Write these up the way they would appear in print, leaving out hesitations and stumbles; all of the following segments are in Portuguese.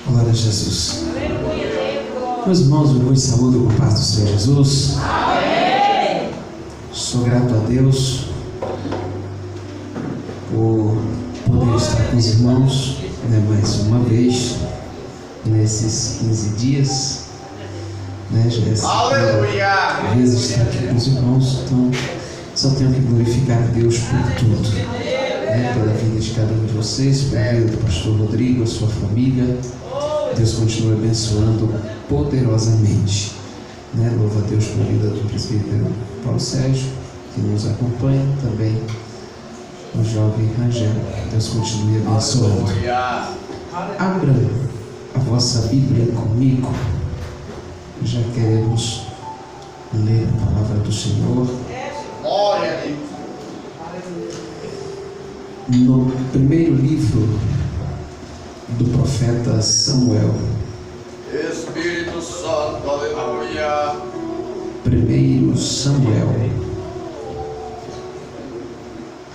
Glória a Jesus. Meus irmãos, eu vos saúdo com a paz do Senhor Jesus. Amém. Sou grato a Deus por poder estar com os irmãos, mais uma vez nesses 15 dias. Já é a segunda vez estar aqui com os irmãos, então só tenho que glorificar a Deus por tudo, pela vida de cada um de vocês, pela vida do pastor Rodrigo, a sua família. Deus continua abençoando poderosamente. Louva a Deus pela vida do presbítero Paulo Sérgio, que nos acompanha, também o jovem Rangel. Deus continue abençoando. Abra a vossa Bíblia comigo. Já queremos ler a palavra do Senhor. No primeiro livro do profeta Samuel. Espírito Santo, aleluia. Primeiro Samuel.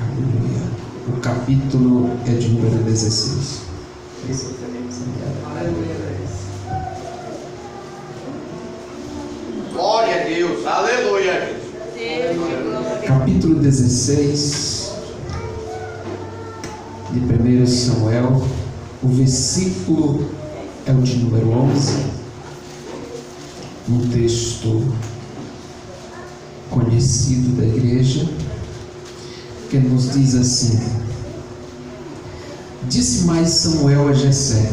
Aleluia. O capítulo é de número 16. Glória a Deus, aleluia. Capítulo 16 de 1 Samuel. O versículo é o de número 11, um texto conhecido da igreja, que nos diz assim: Disse mais Samuel a Jessé: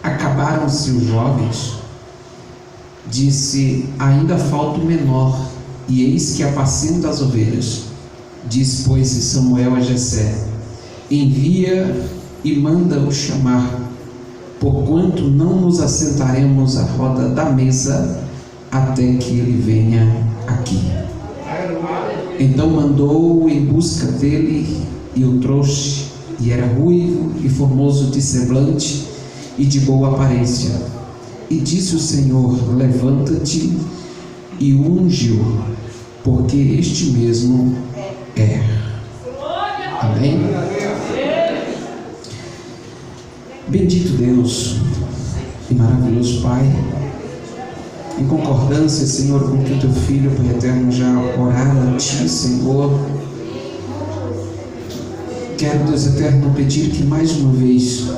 acabaram-se os jovens? Disse: ainda falta o menor, e eis que apacenta as ovelhas. Disse, pois, Samuel a Jessé: envia e manda-o chamar, porquanto não nos assentaremos à roda da mesa até que ele venha aqui. Então mandou-o em busca dele e o trouxe, e era ruivo e formoso de semblante e de boa aparência. E disse o Senhor: levanta-te e unge-o, porque este mesmo é. Amém? Bendito Deus e maravilhoso Pai, em concordância, Senhor, com que o Teu Filho, Pai Eterno, já orara a Ti, Senhor, quero, Deus Eterno, pedir que mais uma vez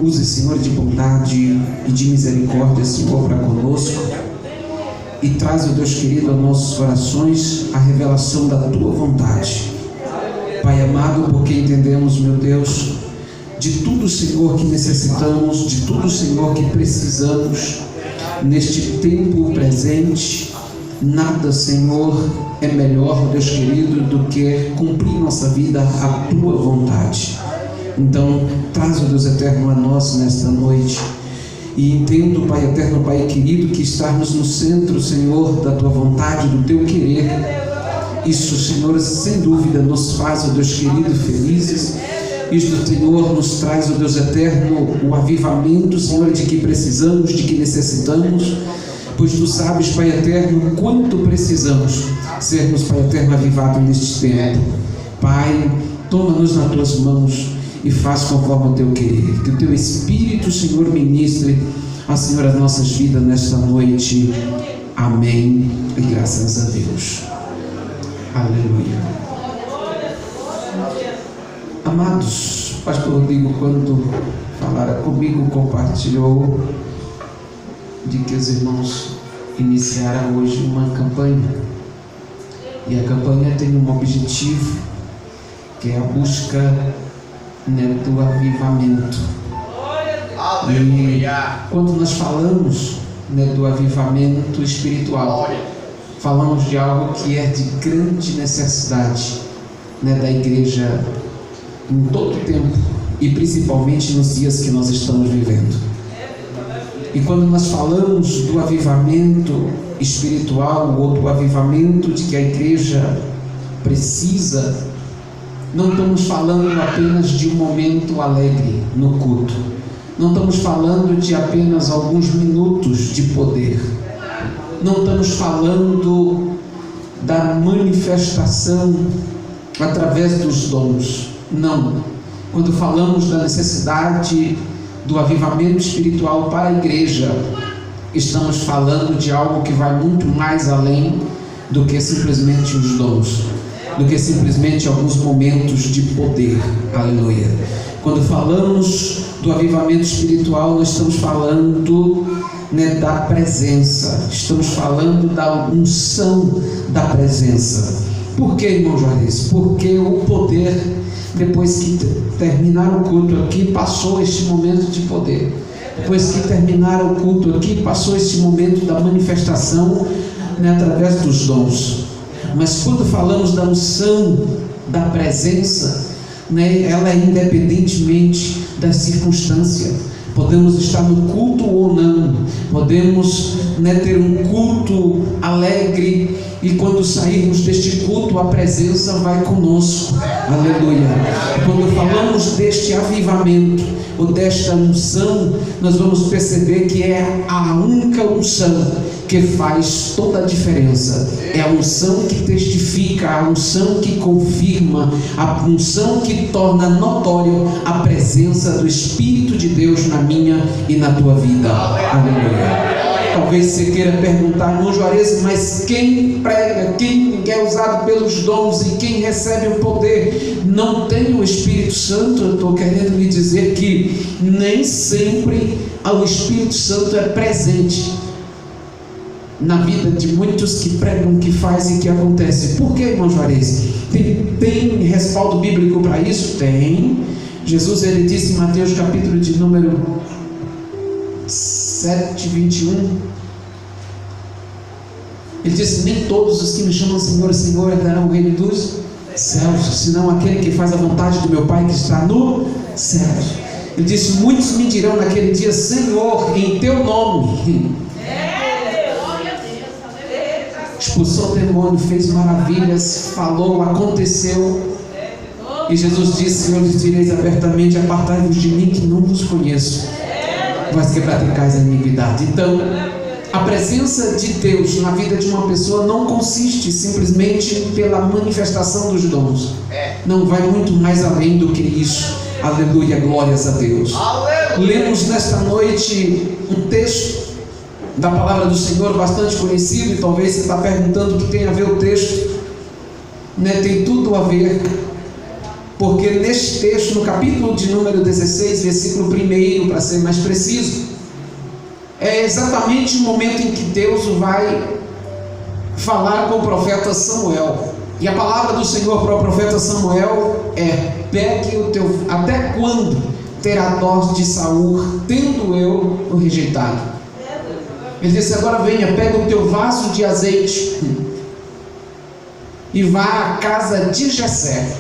use, Senhor, de bondade e de misericórdia, Senhor, para conosco, e traz, ó Deus querido, aos nossos corações a revelação da Tua vontade. Pai amado, porque entendemos, meu Deus, de tudo, Senhor, que necessitamos, de tudo, Senhor, que precisamos neste tempo presente, nada, Senhor, é melhor, Deus querido, do que cumprir nossa vida a Tua vontade. Então, traz, ó Deus eterno, a nós nesta noite, e entendo, Pai eterno, Pai querido, que estarmos no centro, Senhor, da Tua vontade, do Teu querer, isso, Senhor, sem dúvida nos faz, ó Deus querido, felizes. Isto, Senhor, nos traz, ó Deus eterno, o avivamento, Senhor, de que precisamos, de que necessitamos, pois Tu sabes, Pai eterno, quanto precisamos sermos, Pai eterno, avivados neste tempo. Pai, toma-nos nas Tuas mãos e faz conforme o Teu querer. Que o Teu Espírito, Senhor, ministre a Senhor as nossas vidas nesta noite. Amém. E graças a Deus. Aleluia. Amados, pastor Rodrigo, quando falara comigo, compartilhou de que os irmãos iniciaram hoje uma campanha, e a campanha tem um objetivo, que é a busca, do avivamento. Aleluia. E quando nós falamos, do avivamento espiritual, falamos de algo que é de grande necessidade, da igreja em todo o tempo, e principalmente nos dias que nós estamos vivendo. E quando nós falamos do avivamento espiritual, ou do avivamento de que a igreja precisa, não estamos falando apenas de um momento alegre no culto, não estamos falando de apenas alguns minutos de poder, não estamos falando da manifestação através dos dons. Não. Quando falamos da necessidade do avivamento espiritual para a igreja, estamos falando de algo que vai muito mais além do que simplesmente os dons, do que simplesmente alguns momentos de poder. Aleluia. Quando falamos do avivamento espiritual, nós estamos falando, da presença, estamos falando da unção da presença. Por que, irmão Juarez? Porque o poder, depois que terminar o culto aqui, passou este momento de poder. Depois que terminar o culto aqui, passou este momento da manifestação, através dos dons. Mas quando falamos da unção da presença, ela é independentemente da circunstância. Podemos estar no culto ou não, podemos ter um culto alegre, e quando sairmos deste culto, a presença vai conosco. Aleluia. Quando falamos deste avivamento ou desta unção, nós vamos perceber que é a única unção que faz toda a diferença. É a unção que testifica, a unção que confirma, a unção que torna notório a presença do Espírito de Deus na minha e na tua vida. Aleluia. Talvez você queira perguntar, irmão Juarez, mas quem prega, quem é usado pelos dons e quem recebe o poder não tem o Espírito Santo? Eu estou querendo lhe dizer que nem sempre o Espírito Santo é presente na vida de muitos que pregam, que fazem e que acontece. Por que, irmão Juarez? Tem respaldo bíblico para isso? Tem. Jesus, ele disse em Mateus capítulo de número 7, 21, ele disse: nem todos os que me chamam Senhor, Senhor herdarão o reino dos céus, senão aquele que faz a vontade do meu Pai que está no céu. Ele disse: muitos me dirão naquele dia: Senhor, em teu nome expulsou o demônio, fez maravilhas, falou, aconteceu. E Jesus disse: eu lhes direis abertamente: apartai-vos de mim, que não vos conheço, vós que praticais a iniquidade. Então, a presença de Deus na vida de uma pessoa não consiste simplesmente pela manifestação dos dons. Não, vai muito mais além do que isso. Aleluia, glórias a Deus. Lemos nesta noite um texto da palavra do Senhor bastante conhecido, e talvez você está perguntando o que tem a ver o texto. Tem tudo a ver, porque neste texto, no capítulo de número 16, versículo 1, para ser mais preciso, é exatamente o momento em que Deus vai falar com o profeta Samuel. E a palavra do Senhor para o profeta Samuel é: pegue o teu, até quando terá dó de Saul, tendo eu o rejeitado? Ele disse: agora venha, pega o teu vaso de azeite e vá à casa de Jessé,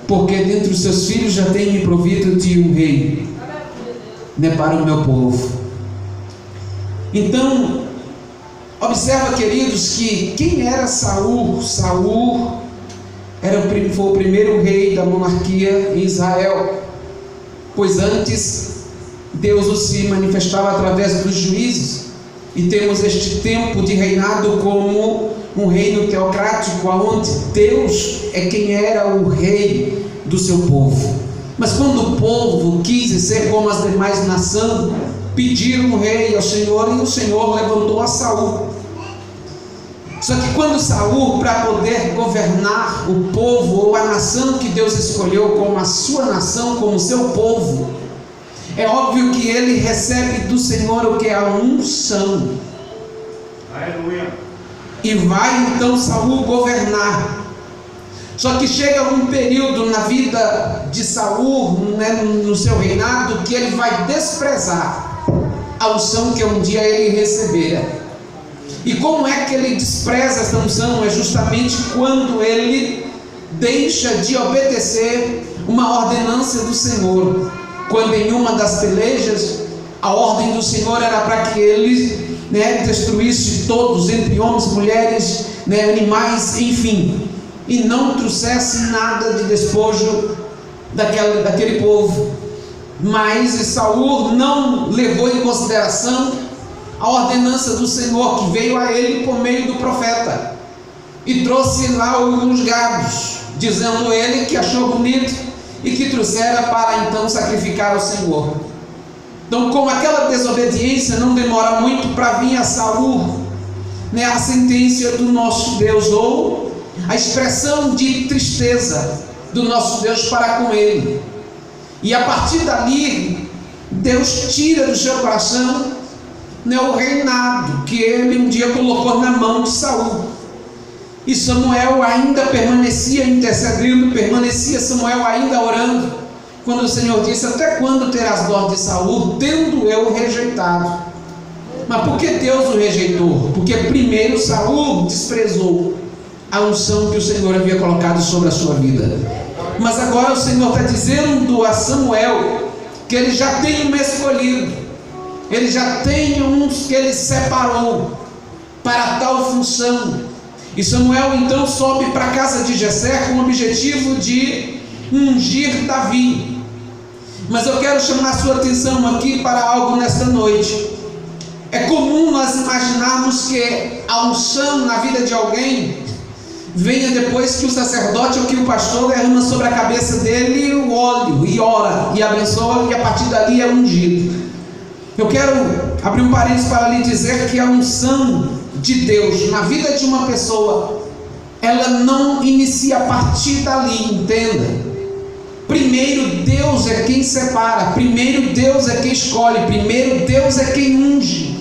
porque dentre os seus filhos já tem me provido de um rei, para o meu povo. Então, observa, queridos, que quem era Saul? Saul foi o primeiro rei da monarquia em Israel, pois antes Deus se manifestava através dos juízes, e temos este tempo de reinado como um reino teocrático, onde Deus é quem era o rei do seu povo. Mas quando o povo quis ser como as demais nações, pediram um rei ao Senhor, e o Senhor levantou a Saul. Só que quando Saul, para poder governar o povo ou a nação que Deus escolheu como a sua nação, como o seu povo, é óbvio que ele recebe do Senhor o que é a unção. Aleluia. E vai então Saul governar. Só que chega um período na vida de Saul, no seu reinado, que ele vai desprezar a unção que um dia ele recebera. E como é que ele despreza essa unção? É justamente quando ele deixa de obedecer uma ordenança do Senhor. Quando em uma das pelejas, a ordem do Senhor era para que ele destruísse todos, entre homens, mulheres, animais, enfim, e não trouxesse nada de despojo daquele povo. Mas Saul não levou em consideração a ordenança do Senhor, que veio a ele por meio do profeta. e trouxe lá alguns gados, dizendo ele que achou bonito e que trouxera para então sacrificar ao Senhor. Então, como aquela desobediência não demora muito para vir a Saul, a sentença do nosso Deus, ou a expressão de tristeza do nosso Deus para com ele. E a partir dali, Deus tira do seu coração o reinado que ele um dia colocou na mão de Saul. E Samuel ainda permanecia intercedendo, permanecia Samuel ainda orando, quando o Senhor disse: até quando terás dó de Saul, tendo eu rejeitado? Mas por que Deus o rejeitou? Porque primeiro Saul desprezou a unção que o Senhor havia colocado sobre a sua vida. Mas agora o Senhor está dizendo a Samuel que ele já tem um escolhido, ele já tem uns que ele separou para tal função. E Samuel então sobe para a casa de Jessé com o objetivo de ungir Davi. Mas eu quero chamar a sua atenção aqui para algo nesta noite. É comum nós imaginarmos que a unção na vida de alguém venha depois que o sacerdote ou que o pastor derrama sobre a cabeça dele o óleo e ora e abençoa, e a partir dali é ungido. Eu quero abrir um parênteses para lhe dizer que a unção de Deus na vida de uma pessoa, ela não inicia a partir dali, entenda. Primeiro Deus é quem separa, primeiro Deus é quem escolhe, primeiro Deus é quem unge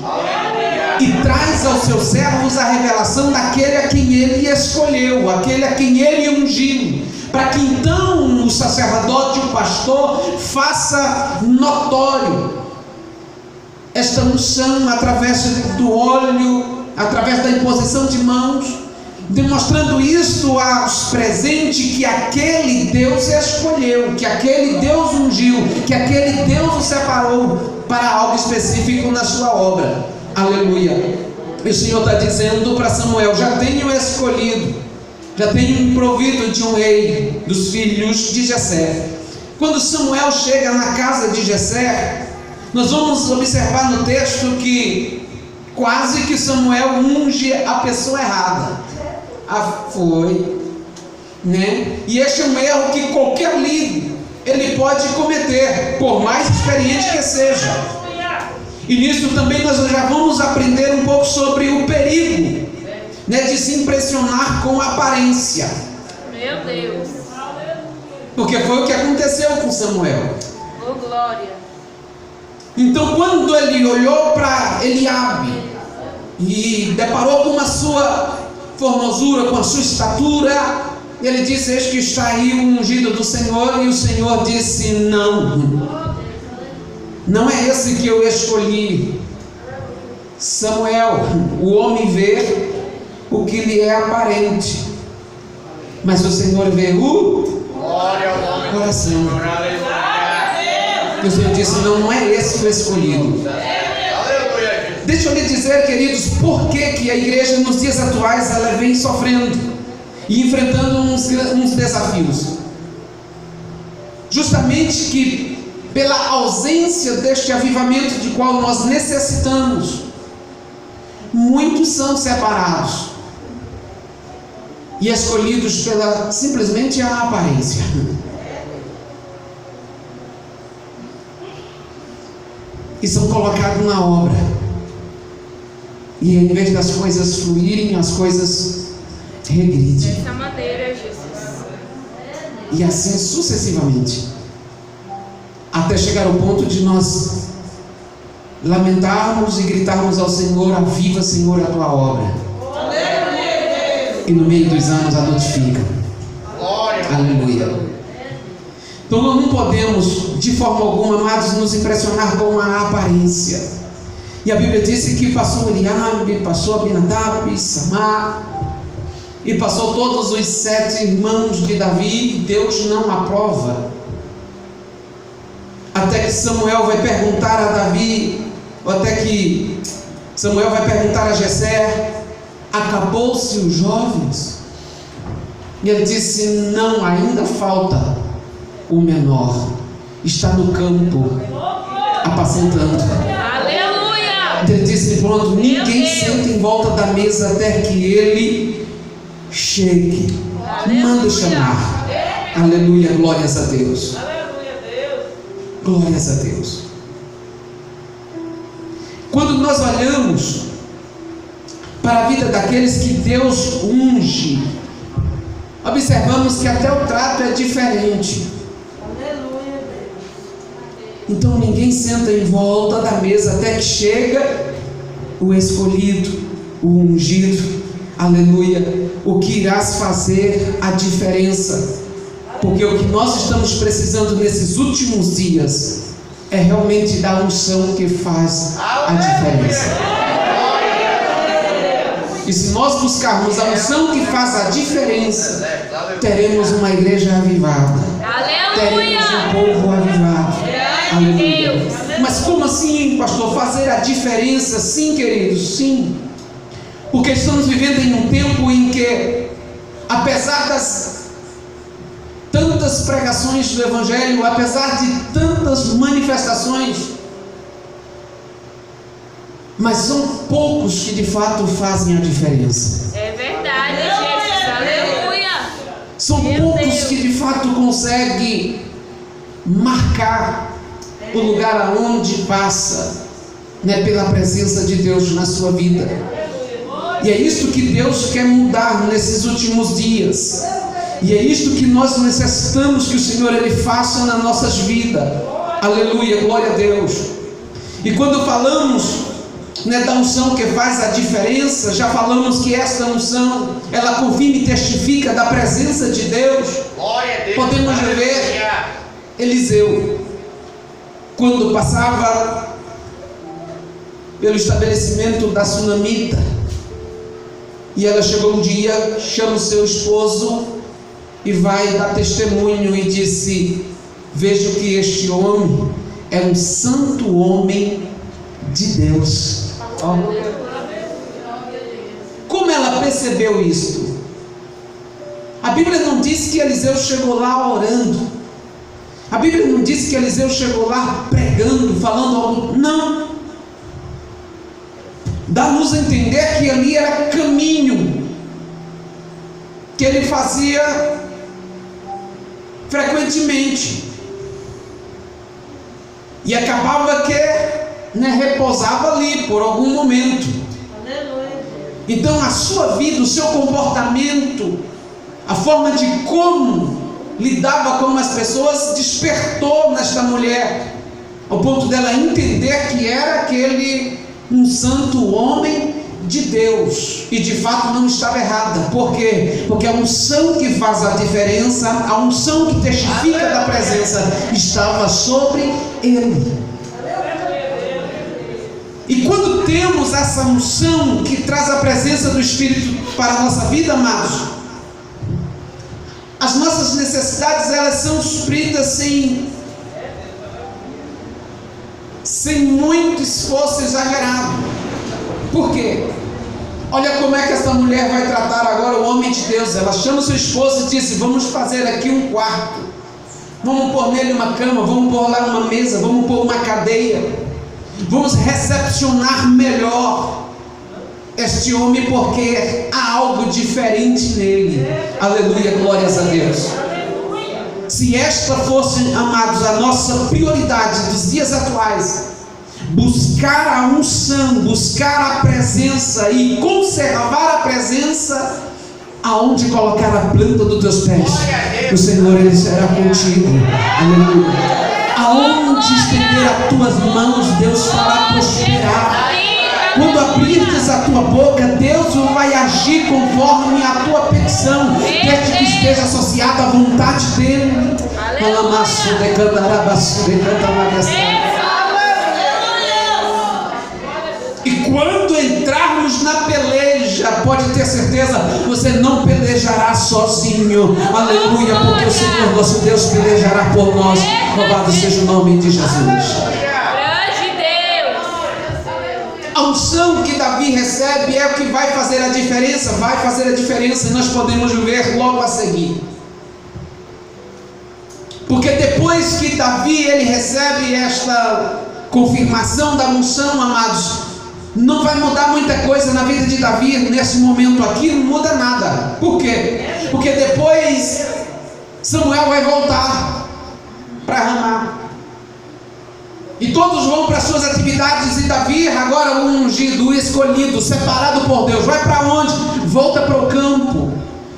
e traz aos seus servos a revelação daquele a quem ele escolheu, aquele a quem ele ungiu, para que então o sacerdote, o pastor, faça notório esta unção através do óleo, através da imposição de mãos, demonstrando isto aos presentes que aquele Deus escolheu, que aquele Deus ungiu, que aquele Deus o separou para algo específico na sua obra. Aleluia. E o Senhor está dizendo para Samuel: já tenho escolhido, já tenho provido de um rei dos filhos de Jessé. Quando Samuel chega na casa de Jessé, nós vamos observar no texto que quase que Samuel unge a pessoa errada. E este é um erro que qualquer líder ele pode cometer, por mais experiente que seja. E nisso também nós já vamos aprender um pouco sobre o perigo, de se impressionar com a aparência. Meu Deus. Porque foi o que aconteceu com Samuel. Oh, glória. Então, quando ele olhou para Eliabe e deparou com a sua formosura, com a sua estatura, ele disse: eis que está aí o ungido do Senhor. E o Senhor disse: não é esse que eu escolhi. Samuel, o homem vê o que lhe é aparente, mas o Senhor vê o coração. E o Senhor disse: não é esse que eu escolhi. Deixa eu lhe dizer, queridos, por que a igreja nos dias atuais ela vem sofrendo e enfrentando uns desafios. Justamente que pela ausência deste avivamento de qual nós necessitamos, muitos são separados e escolhidos pela simplesmente a aparência. E são colocados na obra. E em vez das coisas fluírem, as coisas regridem. Dessa maneira, Jesus. E assim sucessivamente, até chegar ao ponto de nós lamentarmos e gritarmos ao Senhor: aviva, Senhor, a tua obra. E no meio dos anos a notifica. Aleluia. Então nós não podemos de forma alguma, amados, nos impressionar com a aparência. E a Bíblia disse que passou Eliabe, passou Abinadab, Samar, e passou todos os 7 irmãos de Davi, e Deus não aprova. Até que Samuel vai perguntar a Davi, ou até que Samuel vai perguntar a Jessé: acabou-se os jovens? E ele disse: não, ainda falta o menor, está no campo apacentando. Aleluia! Ele disse: pronto, ninguém senta em volta da mesa até que ele chegue, Aleluia. manda chamar. Aleluia, glórias a Deus. Glórias a Deus. Quando nós olhamos para a vida daqueles que Deus unge, observamos que até o trato é diferente. Então ninguém senta em volta da mesa até que chega o escolhido, o ungido. Aleluia. O que irás fazer a diferença. Porque o que nós estamos precisando nesses últimos dias é realmente da unção que faz a diferença. E se nós buscarmos a unção que faz a diferença, teremos uma igreja avivada. Teremos um povo avivado. Aleluia. Mas como assim, pastor? Fazer a diferença? Sim, queridos, sim. Porque estamos vivendo em um tempo em que, apesar das tantas pregações do Evangelho, apesar de tantas manifestações, mas são poucos que de fato fazem a diferença. É verdade, Jesus. Aleluia. São poucos que de fato conseguem marcar o lugar aonde passa, pela presença de Deus na sua vida. E é isto que Deus quer mudar nesses últimos dias. E é isto que nós necessitamos que o Senhor Ele faça nas nossas vidas. Aleluia, glória a Deus. E quando falamos da unção que faz a diferença, já falamos que esta unção, ela confirma e testifica da presença de Deus. Glória a Deus. Podemos ver Eliseu, quando passava pelo estabelecimento da sunamita, e ela chegou um dia, chama o seu esposo e vai dar testemunho e disse: vejo que este homem é um santo homem de Deus. Como ela percebeu isto? A Bíblia não diz que Eliseu chegou lá orando. A Bíblia não diz que Eliseu chegou lá pregando, falando algo. Não. Dá-nos a entender que ali era caminho que ele fazia frequentemente, e acabava que repousava ali por algum momento. Então a sua vida, o seu comportamento, a forma de como lidava com as pessoas despertou nesta mulher, ao ponto dela entender que era aquele um santo homem de Deus, e de fato não estava errada. Por quê? Porque a unção que faz a diferença, a unção que testifica da presença, estava sobre ele. E quando temos essa unção que traz a presença do Espírito para a nossa vida, amados, as nossas necessidades, elas são supridas sem muito esforço exagerado. Por quê? Olha como é que essa mulher vai tratar agora o homem de Deus. Ela chama o seu esposo e disse: vamos fazer aqui um quarto, vamos pôr nele uma cama, vamos pôr lá uma mesa, vamos pôr uma cadeia, vamos recepcionar melhor este homem, porque há algo diferente nele. Aleluia, glórias a Deus. Se esta fosse, amados, a nossa prioridade dos dias atuais, buscar a unção, buscar a presença e conservar a presença, aonde colocar a planta dos teus pés, o Senhor Ele será contigo. Aleluia. Aonde estender as tuas mãos, Deus fará prosperar. Quando abrires a tua boca, Deus vai agir conforme a tua petição, desde que esteja associada à vontade dele. E quando entrarmos na peleja, pode ter certeza, você não pelejará sozinho. Aleluia, porque o Senhor nosso Deus pelejará por nós. Louvado seja o nome de Jesus. A unção que Davi recebe é o que vai fazer a diferença, e nós podemos ver logo a seguir. Porque depois que Davi ele recebe esta confirmação da unção, amados, Não vai mudar muita coisa na vida de Davi nesse momento aqui, não muda nada. Por quê? Porque depois Samuel vai voltar para Ramá. E todos vão para suas atividades, e Davi, agora o ungido, o escolhido, separado por Deus, vai para onde? Volta para o campo,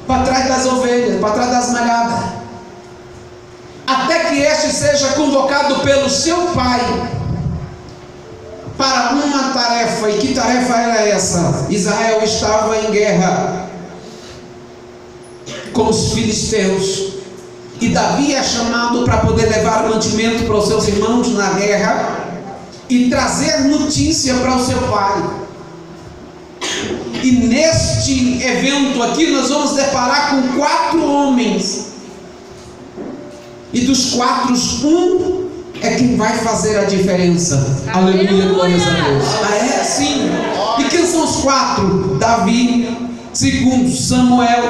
para trás das ovelhas, para trás das malhadas, até que este seja convocado pelo seu pai para uma tarefa. E que tarefa era essa? Israel estava em guerra com os filisteus, e Davi é chamado para poder levar mantimento para os seus irmãos na guerra e trazer notícia para o seu pai. E neste evento aqui nós vamos deparar com 4 homens, e dos 4, um é quem vai fazer a diferença. Aleluia, glórias a Deus. É sim. E quem são os 4? Davi, segundo Samuel,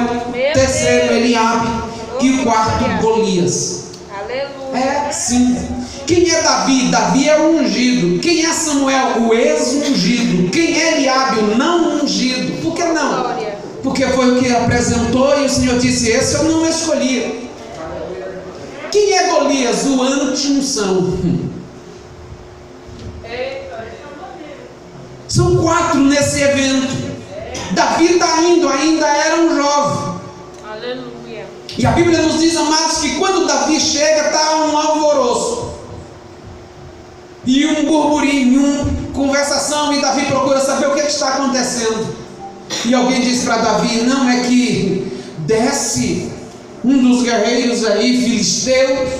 terceiro Eliabe, e o 4 Golias. Aleluia. Sim. Quem é Davi? Davi é o ungido. Quem é Samuel? O ex-ungido. Quem é Eliabe? O não ungido. Por que não? Porque foi o que apresentou, e o Senhor disse: esse eu não escolhi. Quem é Golias? O anti-unção. São 4 nesse evento. Davi está indo, ainda era um jovem. Aleluia. E a Bíblia nos diz, amados, que quando Davi chega, está um alvoroço e um burburinho, uma conversação, e Davi procura saber o que está acontecendo. E alguém diz para Davi: não, é que desce um dos guerreiros aí, filisteus,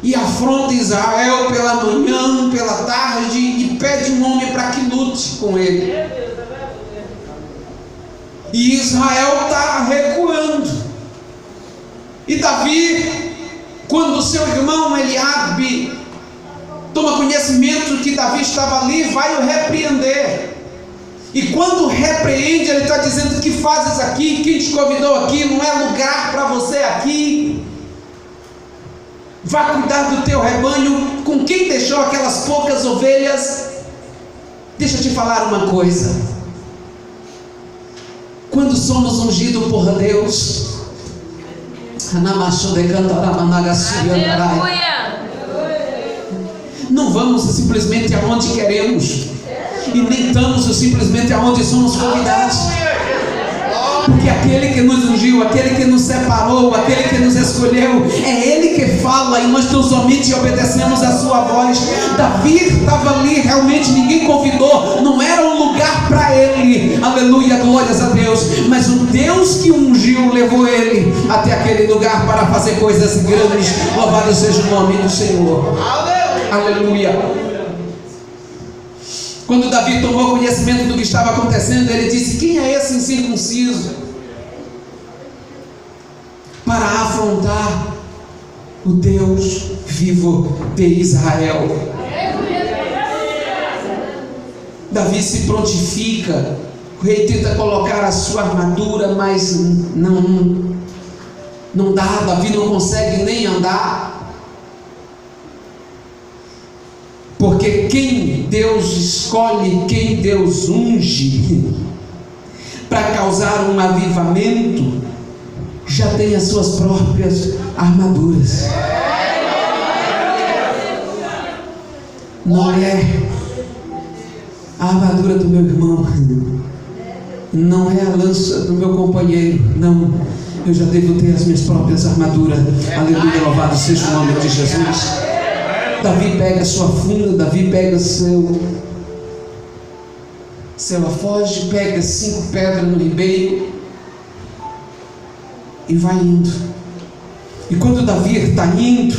e afronta Israel pela manhã, pela tarde, e pede um homem para que lute com ele. E Israel está recuando. E Davi, quando seu irmão Eliabe toma conhecimento que Davi estava ali, vai o repreender. E quando repreende, ele está dizendo: que fazes aqui? Quem te convidou aqui? Não é lugar para você aqui. Vá cuidar do teu rebanho. Com quem deixou aquelas poucas ovelhas? Deixa eu te falar uma coisa. Quando somos ungidos por Deus, não vamos simplesmente aonde queremos, e nem estamos simplesmente aonde somos convidados. Porque aquele que nos ungiu, aquele que nos separou, aquele que nos escolheu, é Ele que fala, e nós tão somente obedecemos a sua voz. Davi estava ali, realmente ninguém convidou, não era um lugar para ele. Aleluia, glórias a Deus. Mas o Deus que ungiu levou ele até aquele lugar para fazer coisas grandes. Louvado seja o nome do Senhor. Aleluia. Quando Davi tomou conhecimento do que estava acontecendo, ele disse: quem é esse incircunciso para afrontar o Deus vivo de Israel? Davi se prontifica, o rei tenta colocar a sua armadura, mas não dá. Davi não consegue nem andar. Porque quem Deus escolhe, quem Deus unge para causar um avivamento, já tem as suas próprias armaduras. Não é a armadura do meu irmão, não é a lança do meu companheiro, não. Eu já devo ter as minhas próprias armaduras. Aleluia, louvado seja o nome de Jesus. Davi pega a sua funda, Davi pega seu alforje, pega 5 pedras no ribeiro e vai indo. E quando Davi está indo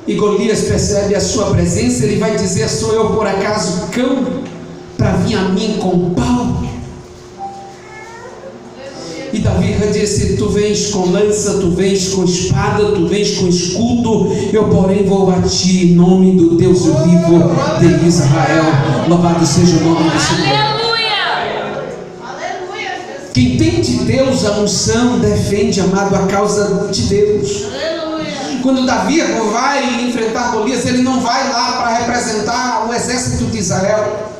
e Golias percebe a sua presença, ele vai dizer: sou eu por acaso cão para vir a mim com pau? E Davi disse: tu vens com lança, tu vens com espada, tu vens com escudo, eu porém vou a ti em nome do Deus vivo de Israel. Louvado seja o nome do Senhor. Aleluia! Quem tem de Deus a unção defende, amado, a causa de Deus. Quando Davi vai enfrentar Golias, ele não vai lá para representar o exército de Israel.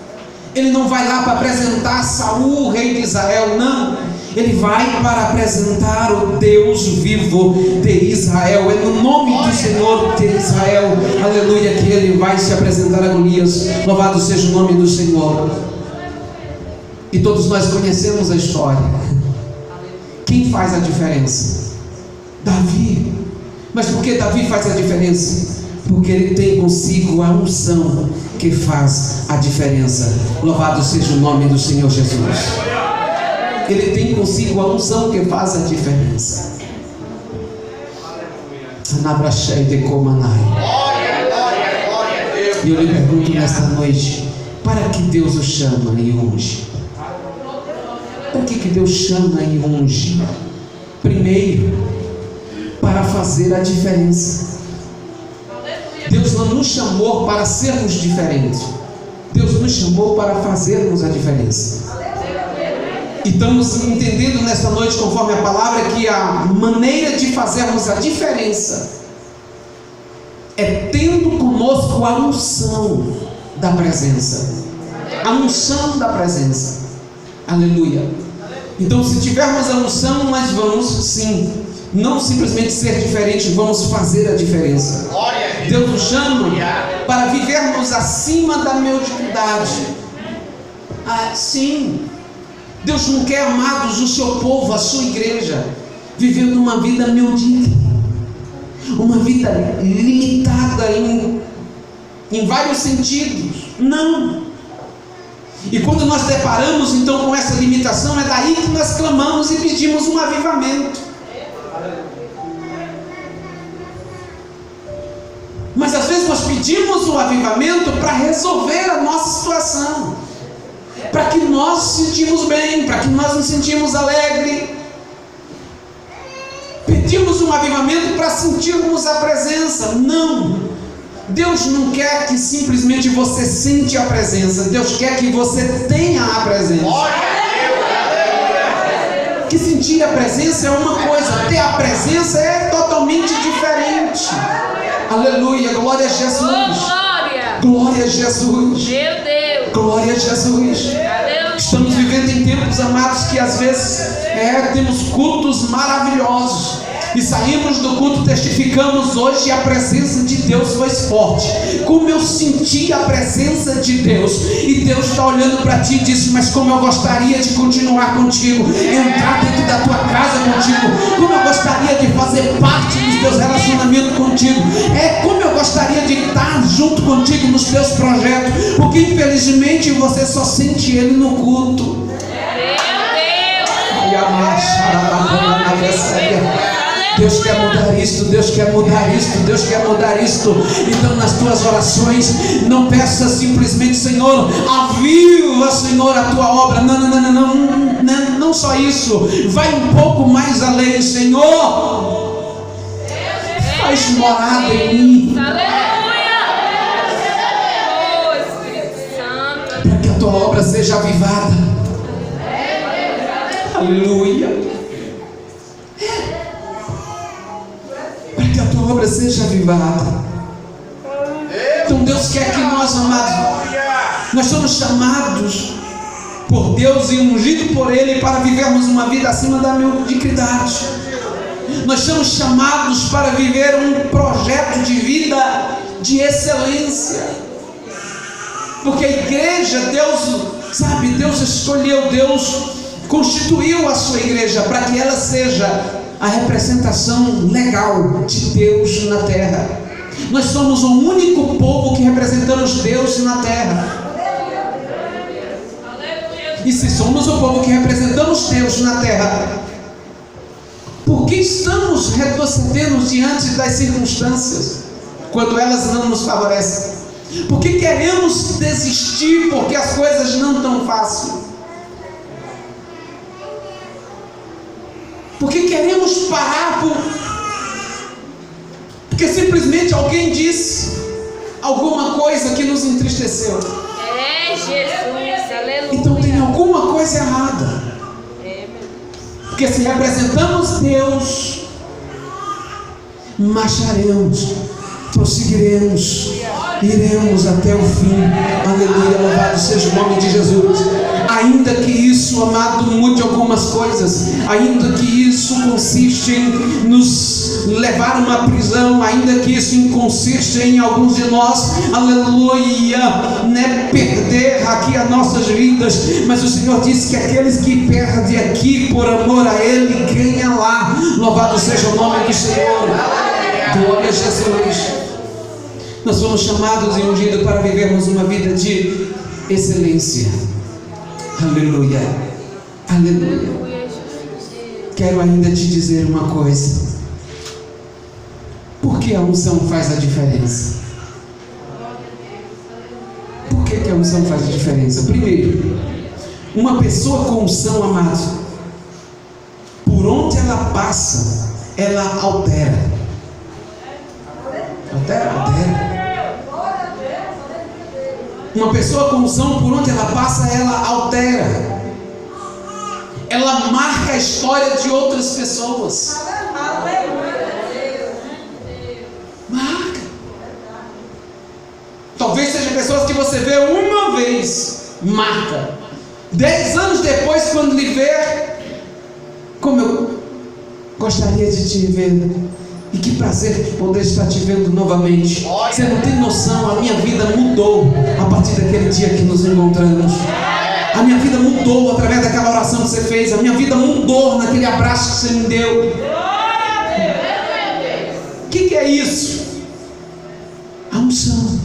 Ele não vai lá para apresentar Saul, rei de Israel, não. Ele vai para apresentar o Deus vivo de Israel. É no nome do Senhor de Israel, aleluia, que ele vai se apresentar a Golias. Louvado seja o nome do Senhor. E todos nós conhecemos a história. Quem faz a diferença? Davi. Mas por que Davi faz a diferença? Porque ele tem consigo a unção que faz a diferença. Louvado seja o nome do Senhor Jesus. Ele tem consigo a unção que faz a diferença. E eu lhe pergunto nesta noite: para que Deus o chama e unge? Para que Deus chama e unge? Primeiro, para fazer a diferença. Deus não nos chamou para sermos diferentes. Deus nos chamou para fazermos a diferença. E estamos entendendo nesta noite, conforme a palavra, que a maneira de fazermos a diferença é tendo conosco a unção da presença. A unção da presença. Aleluia. Então, se tivermos a unção, nós vamos sim, não simplesmente ser diferente, vamos fazer a diferença. Deus nos chama para vivermos acima da mediocridade. Sim. Deus não quer, amados, o seu povo, a sua igreja, vivendo uma vida medíocre, uma vida limitada em vários sentidos. Não. E quando nós deparamos então com essa limitação, é daí que nós clamamos e pedimos um avivamento. Mas às vezes nós pedimos um avivamento para resolver a nossa situação, para que nós nos sentimos bem, para que nós nos sentimos alegres. Pedimos um avivamento para sentirmos a presença. Não. Deus não quer que simplesmente você sente a presença. Deus quer que você tenha a presença. Que sentir a presença é uma coisa, ter a presença é totalmente diferente. Aleluia, glória a Jesus. Glória a Jesus. Meu Deus. Glória a Jesus. Estamos vivendo em tempos, amados, que às vezes temos cultos maravilhosos e saímos do culto, testificamos hoje, e a presença de Deus foi forte. Como eu senti a presença de Deus, e Deus está olhando para ti e disse: mas como eu gostaria de continuar contigo, entrar dentro da tua casa contigo, como eu gostaria de fazer parte dos teus relacionamentos contigo, como eu gostaria de estar junto contigo nos teus projetos, porque infelizmente você só sente Ele no culto. Deus quer mudar isto, Deus quer mudar isto, Deus quer mudar isto. Então nas tuas orações, não peça simplesmente: Senhor, aviva, Senhor, a tua obra. Não só isso, vai um pouco mais além. Senhor, faz morada em mim, para que a tua obra seja avivada. Aleluia. Para que a tua obra seja avivada. Então Deus quer que nós, amados, nós somos chamados por Deus e ungidos por Ele para vivermos uma vida acima da mediocridade. Nós somos chamados para viver um projeto de vida de excelência. Porque a igreja, Deus escolheu, Deus constituiu a sua igreja para que ela seja a representação legal de Deus na terra. Nós somos o único povo que representamos Deus na terra. E se somos o povo que representamos Deus na terra, por que estamos retrocedendo diante das circunstâncias quando elas não nos favorecem? Por que queremos desistir porque as coisas não estão fáceis? Porque queremos parar porque simplesmente alguém disse alguma coisa que nos entristeceu. Jesus, aleluia. Então tem alguma coisa errada. Porque se representamos Deus, marcharemos, prosseguiremos, iremos até o fim. Aleluia, louvado seja o nome de Jesus. Ainda que isso, amado, mude algumas coisas, ainda que isso consiste em nos levar a uma prisão, ainda que isso consiste em alguns de nós, aleluia, né, perder aqui as nossas vidas, mas o Senhor disse que aqueles que perdem aqui por amor a Ele, ganham lá. Louvado seja o nome do Senhor. Glória a Jesus. Nós somos chamados e ungidos para vivermos uma vida de excelência. Aleluia. Aleluia. Quero ainda te dizer uma coisa. Por que a unção faz a diferença? Por que a unção faz a diferença? Primeiro, uma pessoa com unção, amado, por onde ela passa, ela altera. Altera. Uma pessoa com unção, por onde ela passa, ela altera. Ela marca a história de outras pessoas. Marca. Talvez sejam pessoas que você vê uma vez, marca. 10 anos depois, quando lhe vê, como eu gostaria de te ver. E que prazer poder estar te vendo novamente. Você não tem noção, a minha vida mudou a partir daquele dia que nos encontramos. A minha vida mudou através daquela oração que você fez. A minha vida mudou naquele abraço que você me deu. O que é isso? A unção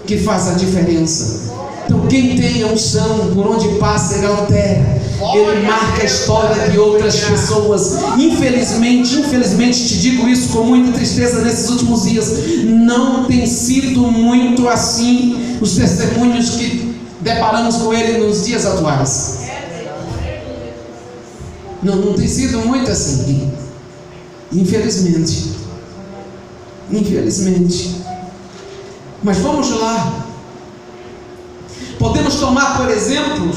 que faz a diferença. Então quem tem a unção, por onde passa, ele altera. Ele marca a história de outras pessoas. Infelizmente te digo isso com muita tristeza nesses últimos dias. Não tem sido muito assim os testemunhos que deparamos com ele nos dias atuais. Não tem sido muito assim. Infelizmente. Mas vamos lá. Podemos tomar por exemplo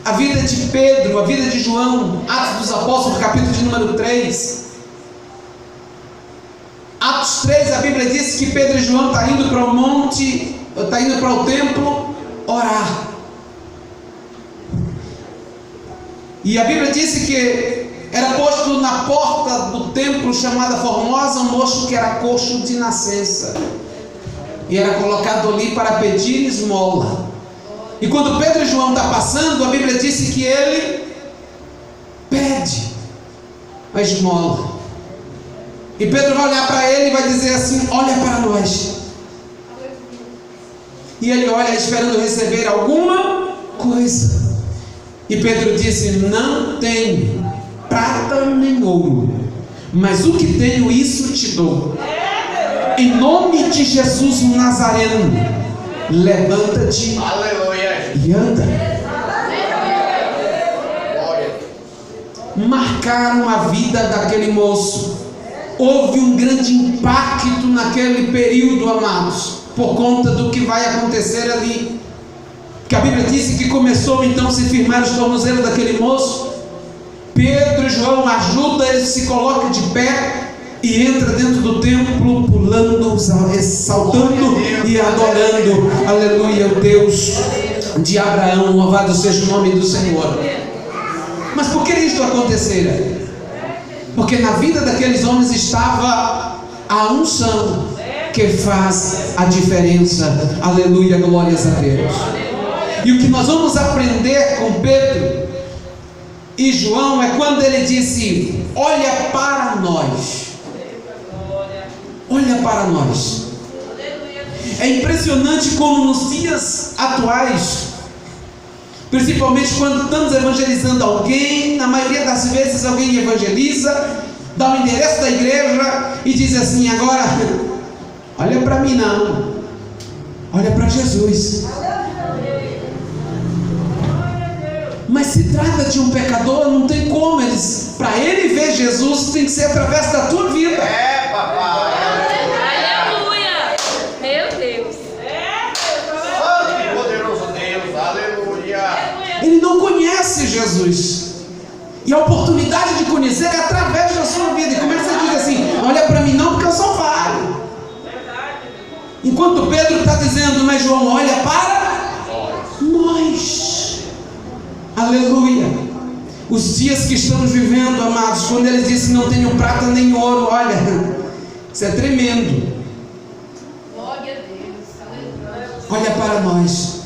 a vida de Pedro, a vida de João, Atos dos Apóstolos, capítulo de número 3. Atos 3, a Bíblia diz que Pedro e João estão indo para o monte, estão indo para o templo orar. E a Bíblia disse que era posto na porta do templo chamada Formosa um moço que era coxo de nascença. E era colocado ali para pedir esmola. E quando Pedro e João estão passando, a Bíblia disse que ele pede a esmola. E Pedro vai olhar para ele e vai dizer assim: olha para nós. E ele olha esperando receber alguma coisa. E Pedro disse: não tenho prata nem ouro, mas o que tenho, isso te dou. Em nome de Jesus Nazareno, levanta-te e anda. Marcaram a vida daquele moço. Houve um grande impacto naquele período, amados, por conta do que vai acontecer ali. Que a Bíblia disse que começou então a se firmar os tornozelos daquele moço. Pedro e João ajudam, ele se coloca de pé e entra dentro do templo, pulando, saltando e adorando, aleluia, o Deus de Abraão. Louvado seja o nome do Senhor. Mas por que isso acontecera? Porque na vida daqueles homens estava a unção que faz a diferença. Aleluia, glórias a Deus. E o que nós vamos aprender com Pedro e João é quando ele disse: olha para nós. Olha para nós. É impressionante como nos dias atuais, principalmente quando estamos evangelizando alguém, na maioria das vezes alguém evangeliza, dá o endereço da igreja e diz assim: agora, olha para mim não, olha para Jesus. Mas se trata de um pecador, não tem como, para ele ver Jesus tem que ser através da tua vida. É, papai. Aleluia. Meu Deus. Santo e poderoso Deus. Aleluia. Ele não conhece Jesus. E a oportunidade de conhecer é através da sua vida. E como é que você diz assim: olha para mim não, porque eu sou falho. Enquanto Pedro está dizendo, mas João olha para nós. Aleluia. Os dias que estamos vivendo, amados, quando ele disse não tenho prata nem ouro, olha, isso é tremendo. Olha para nós.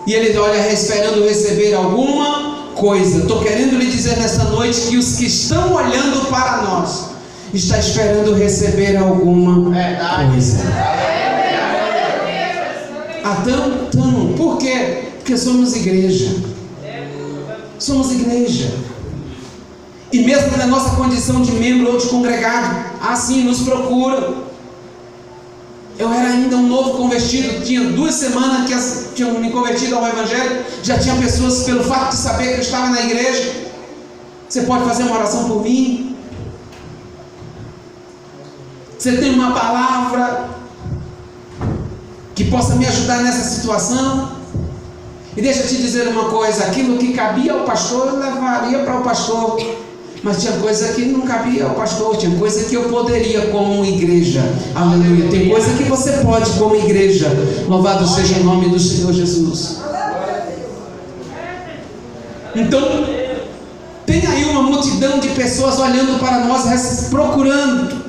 E ele olha esperando receber alguma coisa. Estou querendo lhe dizer nesta noite que os que estão olhando para nós estão esperando receber alguma coisa. Por quê? Porque somos igreja. Somos igreja. E mesmo na nossa condição de membro ou de congregado, assim nos procura. Eu era ainda um novo convertido, tinha 2 semanas que tinham me convertido ao Evangelho. Já tinha pessoas, pelo fato de saber que eu estava na igreja, você pode fazer uma oração por mim? Você tem uma palavra que possa me ajudar nessa situação? E deixa eu te dizer uma coisa, aquilo que cabia ao pastor, eu levaria para o pastor. Mas tinha coisa que não cabia ao pastor, tinha coisa que eu poderia como igreja. Aleluia. Tem coisa que você pode como igreja. Louvado seja o nome do Senhor Jesus. Então, tem aí uma multidão de pessoas olhando para nós, procurando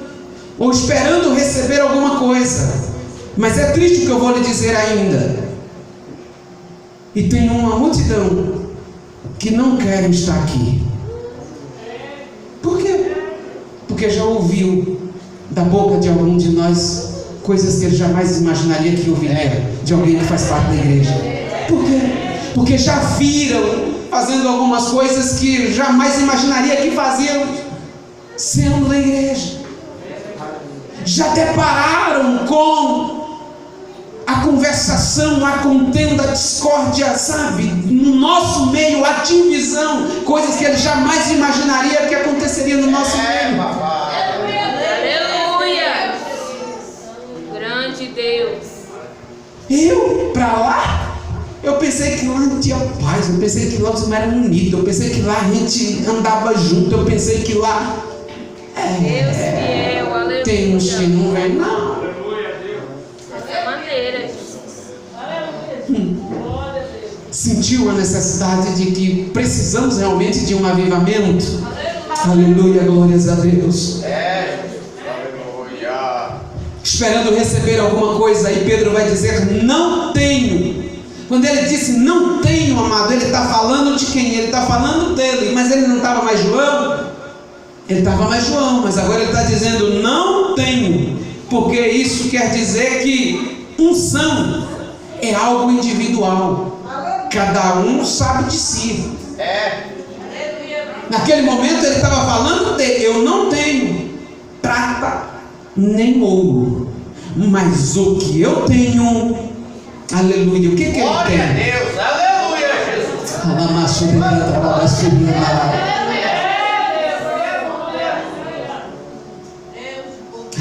ou esperando receber alguma coisa. Mas é triste o que eu vou lhe dizer ainda. E tem uma multidão que não quer estar aqui. Por quê? Porque já ouviu da boca de algum de nós coisas que ele jamais imaginaria que ouviria de alguém que faz parte da igreja. Por quê? Porque já viram fazendo algumas coisas que jamais imaginaria que faziam sendo da igreja. Já depararam com a conversação, a contenda, a discórdia, sabe? No nosso meio, a divisão, coisas que ele jamais imaginaria que aconteceria no nosso meio. Aleluia! Grande Deus. Eu, para lá, eu pensei que lá não tinha paz, eu pensei que lá os irmãos eram unidos, eu pensei que lá a gente andava junto, eu pensei que lá... Deus fiel, aleluia. Tem uns que não vem, não. Sentiu a necessidade de que precisamos realmente de um avivamento? Aleluia, glórias a Deus. Aleluia. Esperando receber alguma coisa, aí Pedro vai dizer: não tenho. Quando ele disse não tenho, amado, ele está falando de quem? Ele está falando dele, mas ele não estava mais João? Ele estava mais João, mas agora ele está dizendo não tenho, porque isso quer dizer que unção é algo individual. Cada um sabe de si. Naquele momento ele estava falando de eu não tenho prata nem ouro, mas o que eu tenho, aleluia, o que ele tem? Glória a Deus, aleluia, Jesus.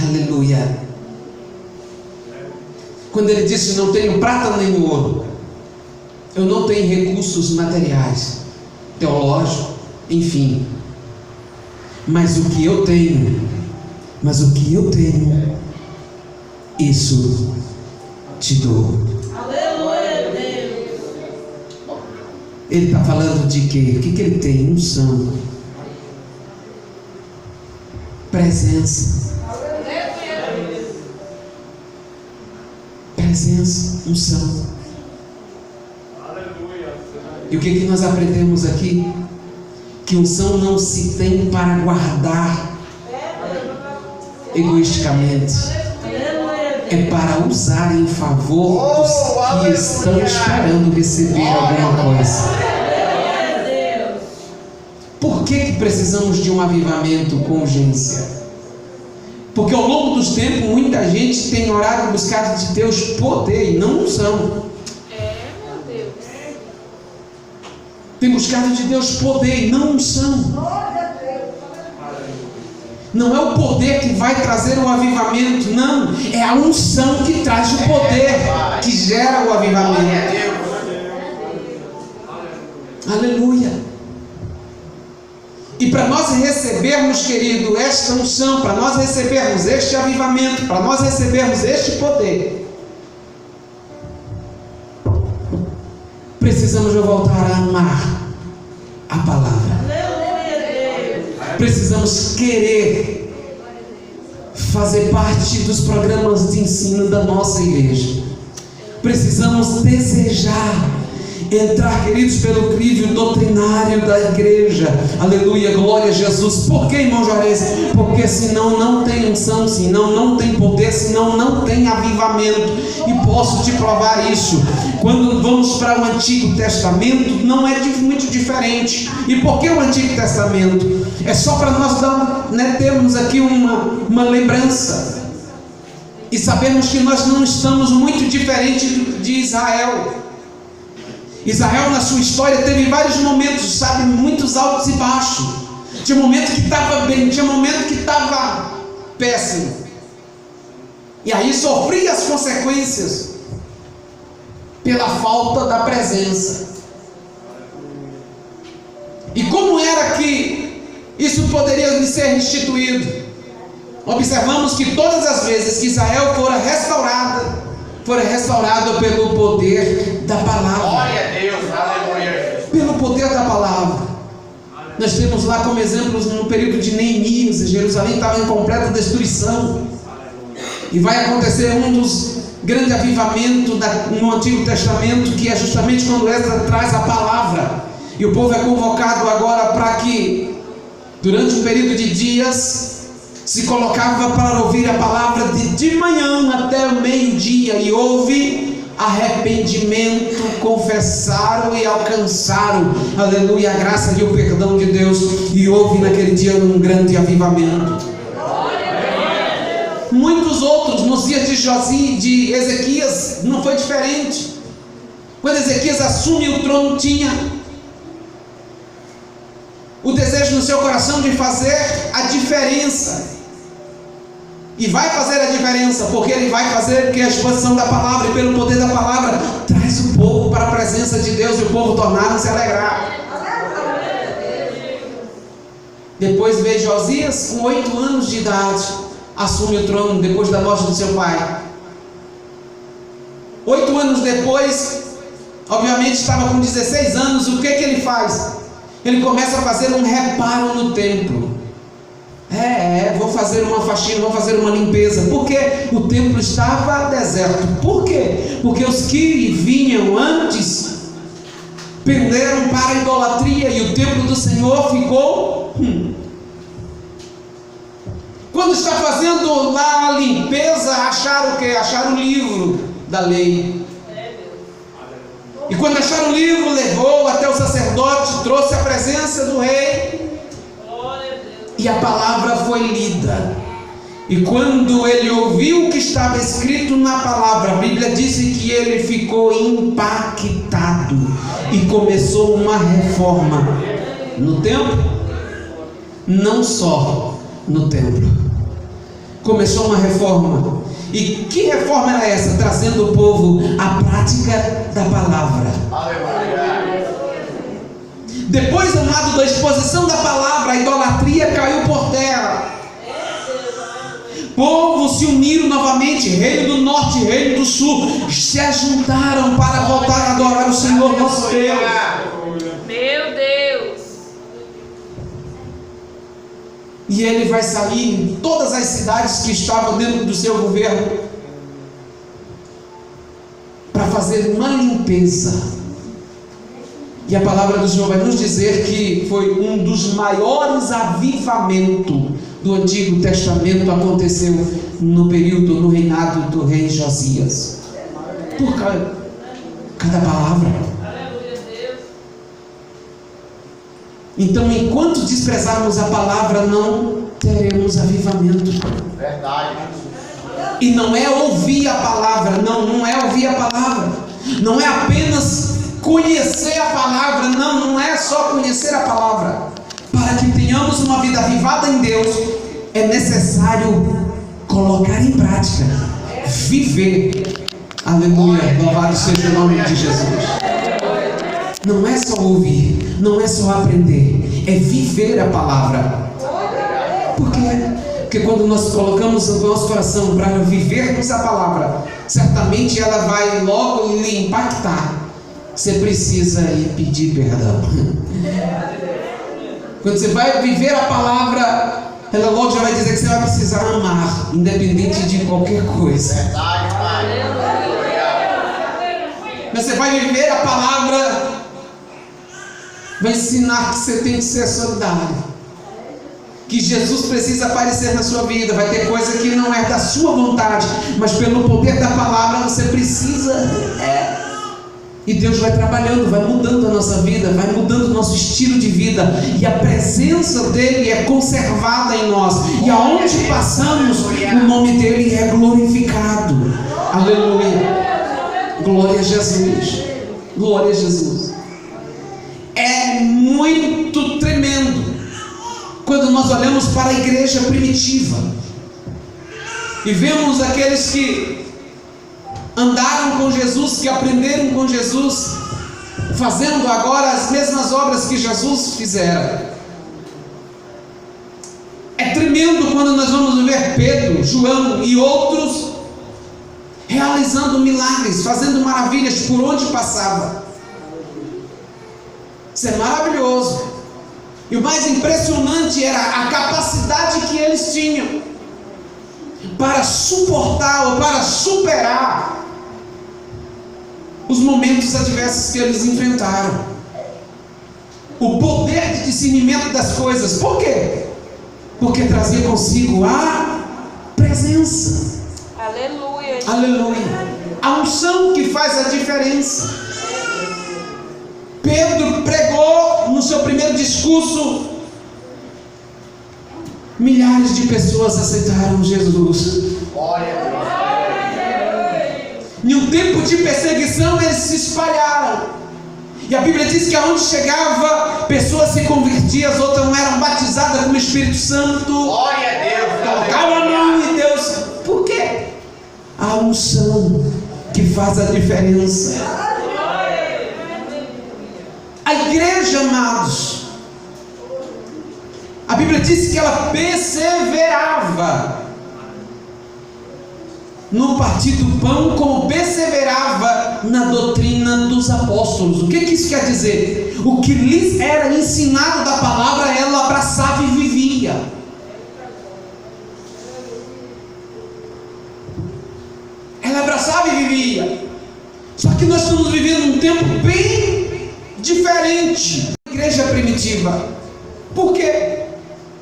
Aleluia. Quando ele disse não tenho prata nem ouro, eu não tenho recursos materiais, teológicos, enfim. Mas o que eu tenho, isso te dou. Aleluia, Deus. Ele está falando de quê? O que ele tem? Unção, presença, unção. E o que nós aprendemos aqui? Que unção não se tem para guardar egoisticamente, é para usar em favor dos que estão esperando receber alguma coisa. Por que precisamos de um avivamento com urgência? Porque ao longo dos tempos muita gente tem orado e buscado de Deus poder e não unção. Tem buscado de Deus poder e não unção. Não é o poder que vai trazer o avivamento, não. É a unção que traz o poder, que gera o avivamento. Aleluia. E para nós recebermos, querido, esta unção, para nós recebermos este avivamento, para nós recebermos este poder, precisamos voltar a amar a palavra. Precisamos querer fazer parte dos programas de ensino da nossa igreja. Precisamos desejar entrar, queridos, pelo crivo doutrinário da igreja. Aleluia, glória a Jesus. Por que, irmão Juarez? Porque senão não tem unção, senão não tem poder, senão não tem avivamento. E posso te provar isso. Quando vamos para o Antigo Testamento, não é muito diferente. E por que o Antigo Testamento? É só para nós termos aqui uma lembrança e sabermos que nós não estamos muito diferentes de Israel. Israel, na sua história, teve vários momentos, sabe, muitos altos e baixos. Tinha momento que estava bem, tinha momento que estava péssimo. E aí sofria as consequências pela falta da presença. E como era que isso poderia ser restituído? Observamos que todas as vezes que Israel fora restaurado pelo poder da palavra. Glória a Deus, aleluia. Pelo poder da palavra. Nós temos lá como exemplos no período de Neemias, Jerusalém estava em completa destruição. E vai acontecer um dos grandes avivamentos no Antigo Testamento, que é justamente quando Esdras traz a palavra. E o povo é convocado agora para que, durante um período de dias, se colocava para ouvir a palavra de manhã até o meio-dia, e houve arrependimento, confessaram e alcançaram, aleluia, a graça e o perdão de Deus, e houve naquele dia um grande avivamento. Muitos outros, nos dias de Ezequias, não foi diferente. Quando Ezequias assume o trono, tinha o desejo no seu coração de fazer a diferença. E vai fazer a diferença, porque ele vai fazer que a exposição da palavra e pelo poder da palavra traz o povo para a presença de Deus, e o povo tornaram-se alegrar. Depois veio Josias, com 8 anos de idade, assume o trono depois da morte do seu pai. 8 anos depois, obviamente estava com 16 anos, o que ele faz? Ele começa a fazer um reparo no templo. Vou fazer uma faxina, vou fazer uma limpeza, porque o templo estava deserto. Por quê? Porque os que vinham antes penderam para a idolatria, e o templo do Senhor ficou Quando está fazendo lá a limpeza, acharam o quê? Acharam o livro da lei. E quando acharam o livro, levou até o sacerdote, trouxe a presença do rei, e a palavra foi lida. E quando ele ouviu o que estava escrito na palavra, a Bíblia disse que ele ficou impactado e começou uma reforma no templo. Não só no templo, começou uma reforma. E que reforma era essa? Trazendo o povo à prática da palavra. Depois, amado, da exposição da palavra, a idolatria caiu por terra. Povos se uniram novamente, reino do norte e reino do sul, se ajuntaram para voltar a adorar o Senhor nosso Deus. Meu Deus. E ele vai sair em todas as cidades que estavam dentro do seu governo para fazer uma limpeza. E a palavra do Senhor vai nos dizer que foi um dos maiores avivamentos do Antigo Testamento, aconteceu no período, no reinado do rei Josias. Por cada palavra. Então, enquanto desprezarmos a palavra, não teremos avivamento. Verdade. E não é ouvir a palavra, não é ouvir a palavra, não é apenas conhecer a palavra, não é só conhecer a palavra. Para que tenhamos uma vida avivada em Deus, é necessário colocar em prática, viver. Aleluia, louvado seja o nome de Jesus. Não é só ouvir, não é só aprender, é viver a palavra. Por quê? Porque quando nós colocamos o nosso coração para vivermos a palavra, certamente ela vai logo lhe impactar. Você precisa ir pedir perdão. Quando você vai viver a palavra, ela logo já vai dizer que você vai precisar amar, independente de qualquer coisa. Verdade, Pai. Mas você vai viver a palavra, vai ensinar que você tem que ser solidário, que Jesus precisa aparecer na sua vida. Vai ter coisa que não é da sua vontade, mas pelo poder da palavra você precisa. E Deus vai trabalhando, vai mudando a nossa vida, vai mudando o nosso estilo de vida, e a presença dele é conservada em nós, e aonde passamos, o nome dele é glorificado. Aleluia. Glória a Jesus. Glória a Jesus. É muito tremendo quando nós olhamos para a igreja primitiva e vemos aqueles que andaram com Jesus, que aprenderam com Jesus, fazendo agora as mesmas obras que Jesus fizera. É tremendo quando nós vamos ver Pedro, João e outros realizando milagres, fazendo maravilhas por onde passava. Isso é maravilhoso. E o mais impressionante era a capacidade que eles tinham para suportar ou para superar os momentos adversos que eles enfrentaram. O poder de discernimento das coisas. Por quê? Porque trazia consigo a presença. Aleluia. Aleluia. A unção que faz a diferença. Pedro pregou no seu primeiro discurso. Milhares de pessoas aceitaram Jesus. Glória a Deus. Em um tempo de perseguição, eles se espalharam. E a Bíblia diz que aonde chegava, pessoas se convertiam, as outras não eram batizadas com o Espírito Santo. Glória a Deus. Colocavam a mão em Deus. Por quê? A unção que faz a diferença. A igreja, amados, a Bíblia diz que ela perseverava no partir do pão, como perseverava na doutrina dos apóstolos. O que isso quer dizer? O que lhes era ensinado da palavra, ela abraçava e vivia. Ela abraçava e vivia. Só que nós estamos vivendo um tempo bem diferente da igreja primitiva. Por quê?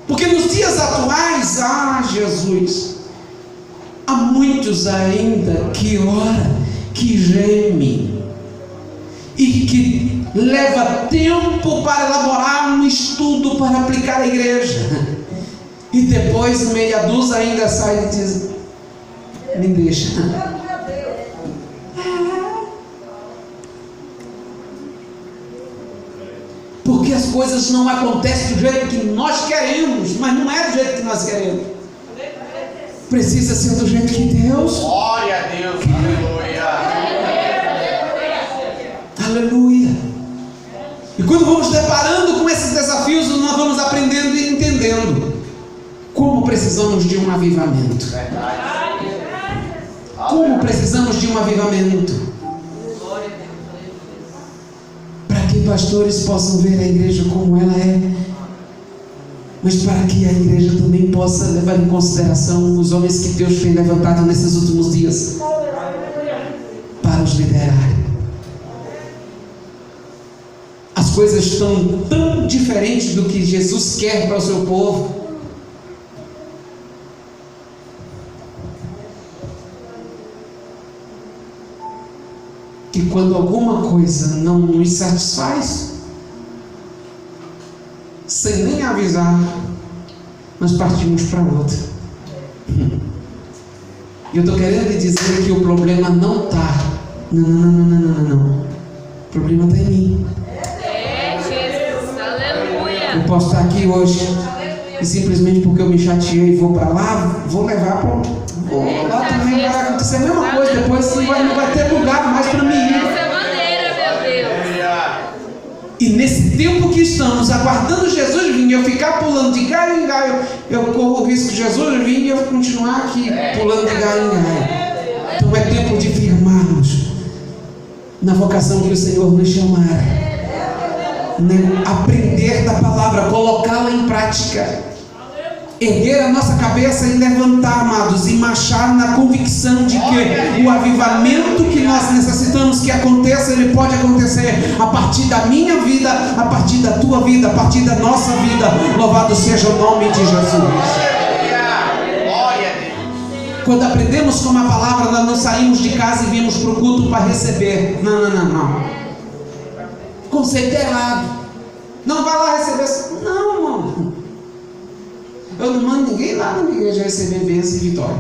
Porque nos dias atuais, Jesus, há muitos ainda que ora, que geme, e que leva tempo para elaborar um estudo para aplicar a igreja, e depois meia dúzia ainda sai e diz: me deixa. Porque as coisas não acontecem do jeito que nós queremos, mas não é do jeito que nós queremos. Precisa ser do jeito que Deus. Glória a Deus. Aleluia. Aleluia. E quando vamos deparando com esses desafios, nós vamos aprendendo e entendendo como precisamos de um avivamento. Verdade. Como precisamos de um avivamento. Para que pastores possam ver a igreja como ela é, mas para que a igreja também possa levar em consideração os homens que Deus tem levantado nesses últimos dias para os liderar. As coisas estão tão diferentes do que Jesus quer para o seu povo. Que quando alguma coisa não nos satisfaz, sem nem avisar, nós partimos para outra. E eu estou querendo lhe dizer que o problema não está. Não. O problema está em mim. Jesus, aleluia. Eu posso estar aqui hoje e simplesmente porque eu me chateei vou para lá, vou levar para lá também vai acontecer a mesma coisa. Depois não vai ter lugar mais para mim ir. Dessa maneira, meu Deus. E nesse tempo que estamos aguardando Jesus vir, eu ficar pulando de galho em galho, eu corro o risco de Jesus vir e eu continuar aqui pulando de galho em galho. Então é tempo de firmarmos na vocação que o Senhor nos chamar, né? Aprender da palavra, colocá-la em prática, erguer a nossa cabeça e levantar, amados, e marchar na convicção de que o avivamento que nós necessitamos que aconteça, ele pode acontecer a partir da minha vida, a partir da tua vida, a partir da nossa vida. Louvado seja o nome de Jesus. Quando aprendemos com a palavra, nós não saímos de casa e viemos para o culto para receber. Não. Conceito errado. Não vai lá receber. Não, irmão. Eu não mando ninguém lá na minha igreja receber bênção e vitória.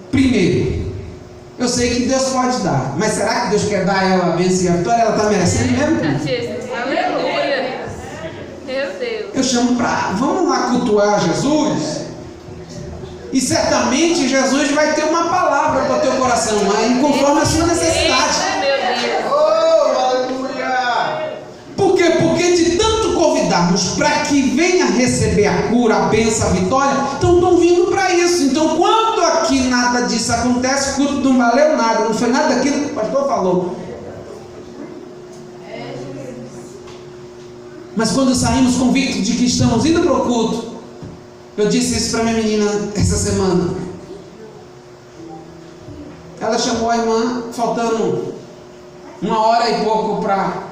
Primeiro, eu sei que Deus pode dar, mas será que Deus quer dar ela a bênção e a vitória? Ela está merecendo mesmo? Jesus, aleluia. Meu Deus. Eu chamo para, vamos lá cultuar Jesus. E certamente Jesus vai ter uma palavra para o teu coração, aí conforme a sua necessidade. Por quê? Porque de tanto convidarmos para que venha receber a cura, a bênção, a vitória, então estão vindo para isso. Então quando aqui nada disso acontece, o culto não valeu nada, não foi nada daquilo que o pastor falou. Mas quando saímos convictos de que estamos indo para o culto, eu disse isso para minha menina essa semana. Ela chamou a irmã, faltando 1h e pouco para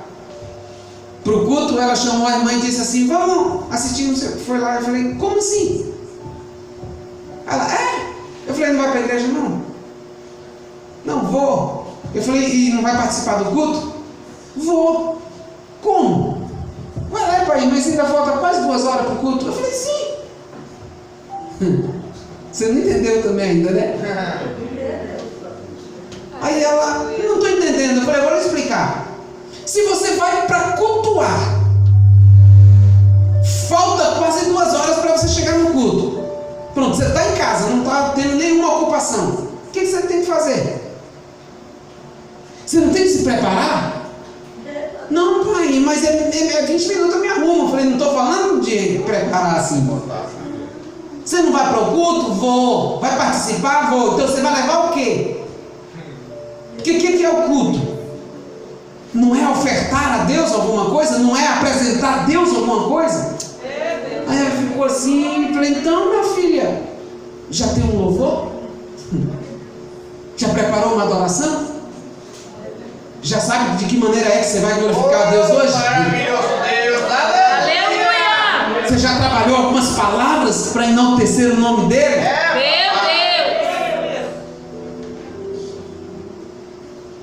o culto. Ela chamou a irmã e disse assim: vamos assistir, não sei o que foi lá. Eu falei: como assim? Ela: eu falei: não vai para a igreja não? Não, vou. Eu falei: e não vai participar do culto? Vou. Como? Vai lá, pai, mas ainda falta quase 2 horas para o culto. Eu falei: sim. Você não entendeu também ainda, né? Aí ela: não estou entendendo. Eu falei: vou explicar. Se você vai para cultuar, falta quase 2 horas para você chegar no culto. Pronto, você está em casa, não está tendo nenhuma ocupação. O que você tem que fazer? Você não tem que se preparar? Não, pai, mas é 20 minutos eu me arrumo. Eu falei: não estou falando de preparar assim. Você não vai para o culto? Vou. Vai participar? Vou. Então você vai levar o quê? O que é o culto? Não é ofertar a Deus alguma coisa? Não é apresentar a Deus alguma coisa? Aí ela ficou assim e falei: então, minha filha, já tem um louvor? Já preparou uma adoração? Já sabe de que maneira é que você vai glorificar a Deus hoje? Maravilhoso Deus, Aleluia. Você já trabalhou algumas palavras para enaltecer o nome dele? Meu Deus.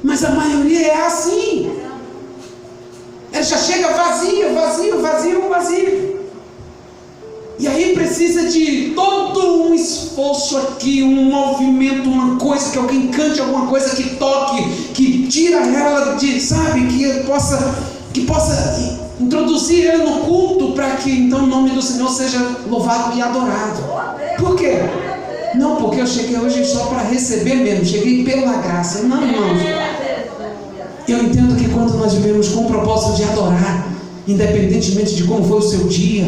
Mas a maioria é assim. Ela já chega vazio. E aí precisa de todo um esforço aqui, um movimento, uma coisa, que alguém cante alguma coisa, que toque, que tira ela de, sabe, que possa introduzir ela no culto, para que então o nome do Senhor seja louvado e adorado. Por quê? Não, porque eu cheguei hoje só para receber mesmo, cheguei pela graça. Não, irmãos. Eu entendo que quando nós vivemos com o propósito de adorar, independentemente de como foi o seu dia,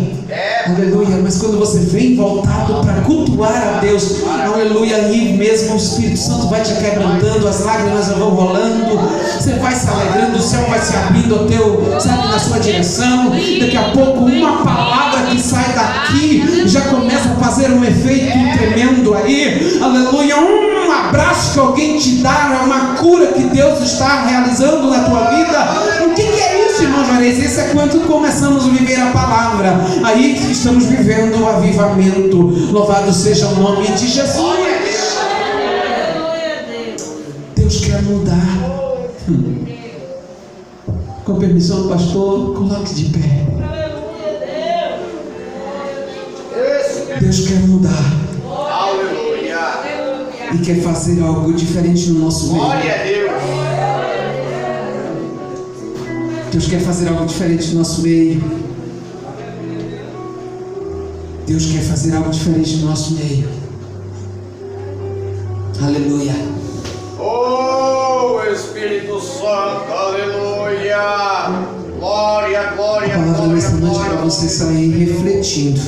aleluia, mas quando você vem voltado para cultuar a Deus, aleluia, aí mesmo o Espírito Santo vai te quebrantando, as lágrimas vão rolando, você vai se alegrando, o céu vai se abrindo ao teu, sabe, na sua direção. Daqui a pouco uma palavra que sai daqui já começa a fazer um efeito tremendo aí, aleluia. Um abraço que alguém te dá é uma cura que Deus está realizando na tua vida. O que é isso, irmão Juarez? Isso é quando começamos a viver a palavra. Aí estamos vivendo o avivamento. Louvado seja o nome de Jesus. Deus quer mudar. Com a permissão do pastor, coloque de pé. Deus quer mudar. E quer fazer algo diferente no nosso meio. Glória a Deus. Deus quer fazer algo diferente no nosso meio. Deus quer fazer algo diferente no nosso meio. Aleluia. Oh, Espírito Santo, aleluia. Glória a você sair refletindo.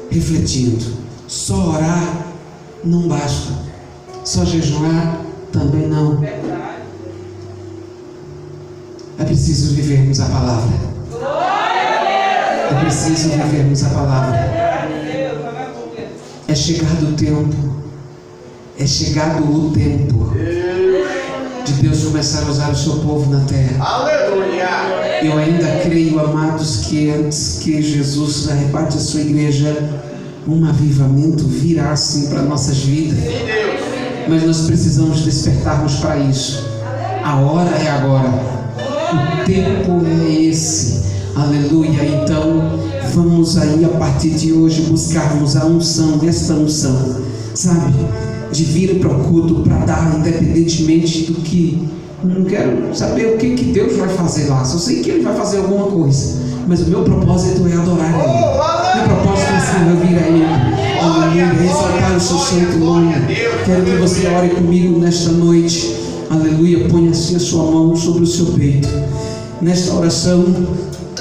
Refletindo. Só orar não basta. Só jejuar também não. É preciso vivermos a palavra. É preciso vivermos a palavra. É chegado o tempo. É chegado o tempo de Deus começar a usar o seu povo na terra. Aleluia. Eu ainda creio, amados, que antes que Jesus arrebate a sua igreja, um avivamento virá assim para nossas vidas. Mas nós precisamos despertarmos para isso. A hora é agora. O tempo é esse. Aleluia. Então vamos aí a partir de hoje buscarmos a unção, esta unção, sabe? De vir para o culto para dar, independentemente do que. Não quero saber o que Deus vai fazer lá. Só sei que Ele vai fazer alguma coisa. Mas o meu propósito é adorar a Ele. Meu propósito é servir a Ele. Aleluia. Exaltar o seu santo nome. Quero que você ore comigo nesta noite. Aleluia. Ponha assim a sua mão sobre o seu peito. Nesta oração,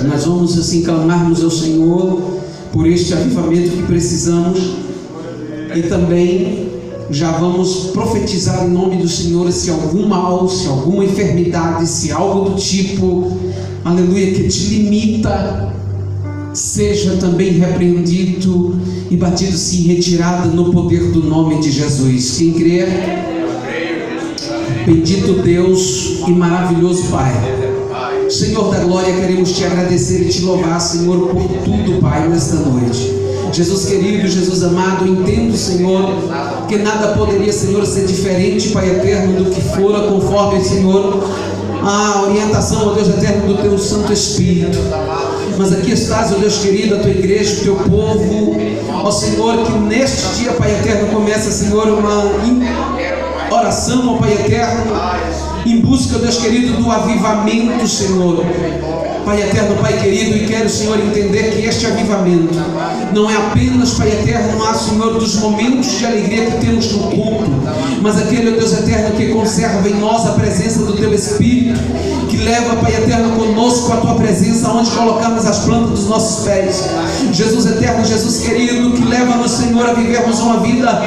nós vamos assim clamarmos ao Senhor por este avivamento que precisamos. E também já vamos profetizar em nome do Senhor, se algum mal, se alguma enfermidade, se algo do tipo, aleluia, que te limita, seja também repreendido e batido-se em retirada no poder do nome de Jesus. Quem crê? Bendito Deus e maravilhoso Pai. Senhor da glória, queremos te agradecer e te louvar, Senhor, por tudo, Pai, nesta noite. Jesus querido, Jesus amado, entendo, Senhor, que nada poderia, Senhor, ser diferente, Pai eterno, do que fora, conforme, Senhor, a orientação, ó Deus eterno, do Teu Santo Espírito. Mas aqui estás, ó Deus querido, a Tua igreja, o Teu povo, ó Senhor, que neste dia, Pai eterno, começa, Senhor, uma oração, ó Pai eterno, em busca, ó Deus querido, do avivamento, Senhor. Pai eterno, Pai querido, e quero, Senhor, entender que este avivamento não é apenas, Pai eterno, Senhor, dos momentos de alegria que temos no culto, mas aquele, ó Deus eterno, que conserva em nós a presença do Teu Espírito, que leva, Pai eterno, conosco a Tua presença, onde colocamos as plantas dos nossos pés. Jesus eterno, Jesus querido, que leva-nos, Senhor, a vivermos uma vida,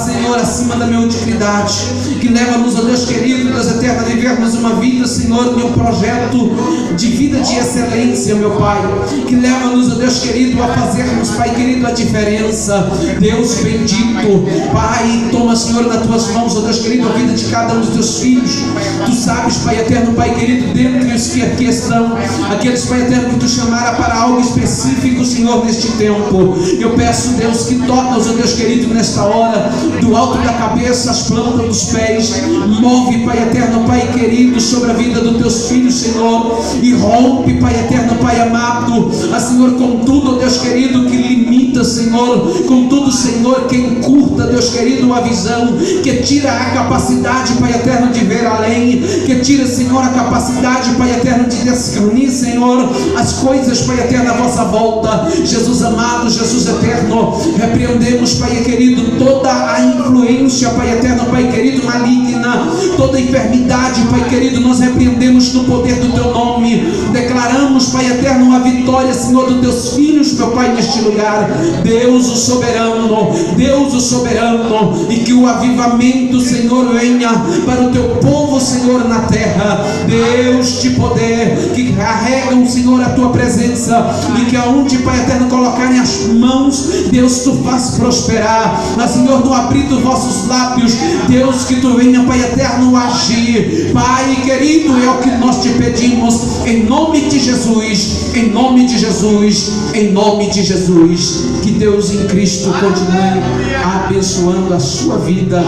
Senhor, acima da mediocridade, que leva-nos, ó Deus querido, Deus eterno, a vivermos uma vida, Senhor, de um projeto de vida de excelência, meu Pai, que leva-nos, ó Deus querido, a fazermos, Pai querido, a diferença. Deus bendito, Pai, toma, Senhor, nas Tuas mãos, ó Deus querido, a vida de cada um dos Teus filhos. Tu sabes, Pai eterno, Pai querido, dentre os que aqui estão, aqueles, Pai eterno, que Tu chamara para algo específico, Senhor, neste tempo. Eu peço, Deus, que toca-os, ó Deus querido, nesta hora, do alto da cabeça, as plantas dos pés. Move, Pai eterno, Pai querido, sobre a vida dos Teus filhos, Senhor, e rompe, Pai eterno, Pai amado, Senhor, com tudo, ó Deus querido, que limita, Senhor, com tudo, Senhor, que encurta, Deus querido, a visão, que tira a capacidade, Pai eterno, de ver além, que tira, Senhor, a capacidade, Pai eterno, de discernir, Senhor, as coisas, Pai eterno, à vossa volta. Jesus amado, Jesus eterno, repreendemos, Pai querido, toda a influência, Pai eterno, Pai querido, maligna, toda enfermidade, Pai querido, nós repreendemos no poder do Teu nome. Declaramos, Pai eterno, a vitória, Senhor, dos Teus filhos, meu Pai, neste lugar. Deus o soberano, Deus o soberano, e que o avivamento, Senhor, venha para o Teu povo, Senhor, na terra. Deus de poder, que carregam, Senhor, a Tua presença, e que aonde, Pai eterno, colocarem as mãos, Deus, Tu faz prosperar. Mas, Senhor, no abrir dos vossos lábios, Deus, que Tu venha, Pai eterno, agir. Pai querido, é o que nós te pedimos, em nome de Jesus, em nome de Jesus, em nome de Jesus. Que Deus em Cristo continue abençoando a sua vida,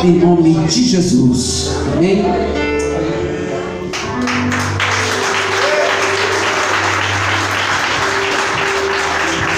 em nome de Jesus. Amém.